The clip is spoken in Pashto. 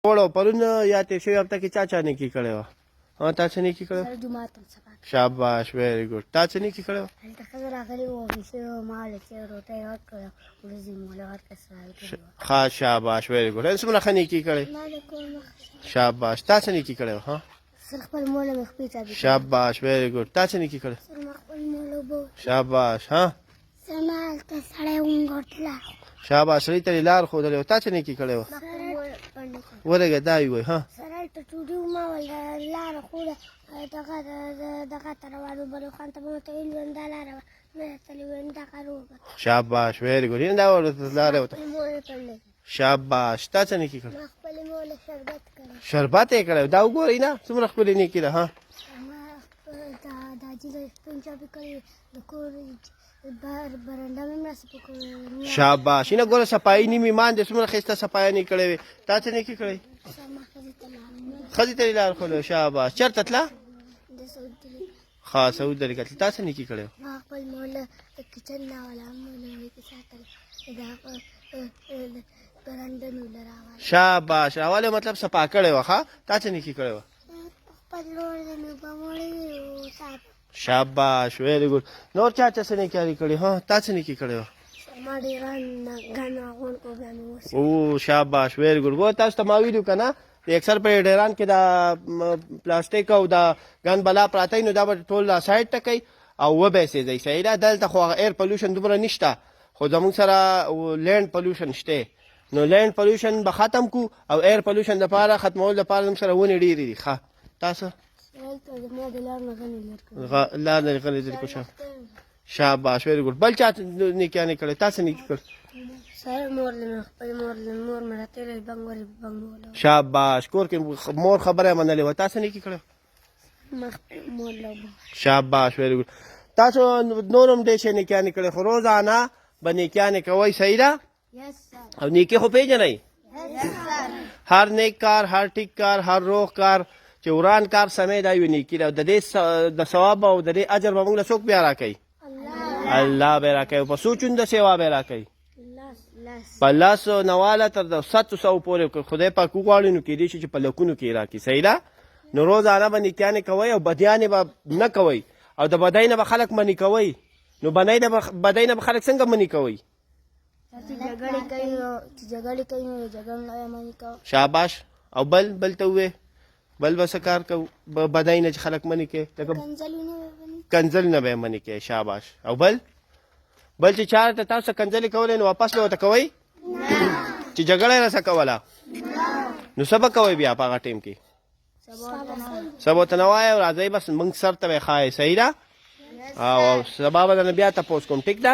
وړو پرون یا تیر شوي هفته کې چا نیکي کړې وه؟ تا څه نیکي کړې وه؟ شاباش ویری ګوډ. تا څه نیکي کړې وه؟ ښه شاباش ویری ګوډ. څومره ښه نیکي کړې؟ شاباش. تا څه نیکي کړې وه؟ شاباش ویری ګوډ. تا څه نیکي کړې؟ شاباش. ها شاباش. سړي ته لار ښودلې وه. تا څه نیکي کړې وه؟ ورګه دا وي ها سړی ته ټوډي وما ولا لاره خوله دغه ته روانو بلو خان ته مو ته ویل ویم دا لاره مې تللی ویم دغه روغه. شاباش ویری ګوډ. دا لاره وته. شاباش. تا څه نیکي کړې؟ ما خپلې مور له شربت کړی. شربت یې کړی. دا وګورئ نه څومره ښکلې نیکي ده. ها ما د حاجي له پنجابي کړی د کور برنډه مې مرسته وکړه. شاباش. نه ګوره صفایي نیم ایمان دې څومره ښایسته صفایانې کړې وې. تا څه نیکي کړی؟ ښځې ته یې لار ښودله. شاباش. چېرته تله؟ ښه سعود ته تله. تا څه نیکي کړې وه؟ ما خپل مور له کچن نه ولا مولوي کې ساتل د برنډه مې له راوړل. شاباش. راولې مطلب صفا کړې وه. ښه تا څه نیکي کړې وه؟ خپل لور د مې په موړې وساتل. شاباش ویری ګوډ. نور چا څه نیکي کړې؟ ها تا څه نیکي کړې وه؟ ما ډېران ګاڼه غون کو بیا مې وسه. او شاباش ویری ګوډ. و تاسو ته ما ویلو که نه اکثر په ډیران کې دا پلاستیک او دا ګن بلا پراته نو دا به ټول سایډ ته کوي او وبه سېځي. صحیح ده. دلته خو ایر پولوشن دومره نشته خو زموږ سره لینډ پولوشن شته. نو لینډ پولوشن به ختم کو او ایر پولوشن دپاره ختمولو دپاره زموږ سره ونې ډېرې دي. ښه تاسو لار نه غلی لرې کو. شاباش ویری ګوډ. بل چا نیکیانې کړې؟ تا څه نیکي کړې؟ شاباش. کور کې مور خبره یې منلې وه. تا څه نیکي کړې؟ شاباش ویری ګوډ. تاسو نور هم ډېر شی نیکیانې کړې خو روزانه به نیکیانې کوئ. صحیح ده. او نیکي خو پېژنئ. هر نیک کار هر ټیک کار هر روغ کار چې وران کار سمې دا یو نیکي ده. د دې د ثواب او د دې اجر به موږ له څوک بیا راکوي؟ الله به راکوي. په څو چونده سیوا به راکوي؟ په لسو نواله تر 700 پورې خدای پاک وغواړي نو کېدای شي چې په لکونو کې راکړي. صحیح ده. نو روزانه به نیکیانې کوئ او بدیانې به نه کوئ او د بدۍ نه به خلک منې کوئ. نو بدۍ نه به خلک څنګه منې کوئ؟ شاباش. او بل ته ووایې بل به څه کار کوو بدۍ نه چې خلک منې کوي؟ لکه کنځل نه به یې منې کوي. شاباش. او بل چې چا ته تاسو کنځلې کولې نو واپس به ورته کوئ؟ چې جګړه یې راسه کوله نو څه به کوئ بیا په هغه ټایم کې؟ سبا ورته نه وایئ او راځئ بس موږ سر ته به یې ښایئ. صحیح ده. او سبا به درنه بیا تپوس کوم. ټیک ده.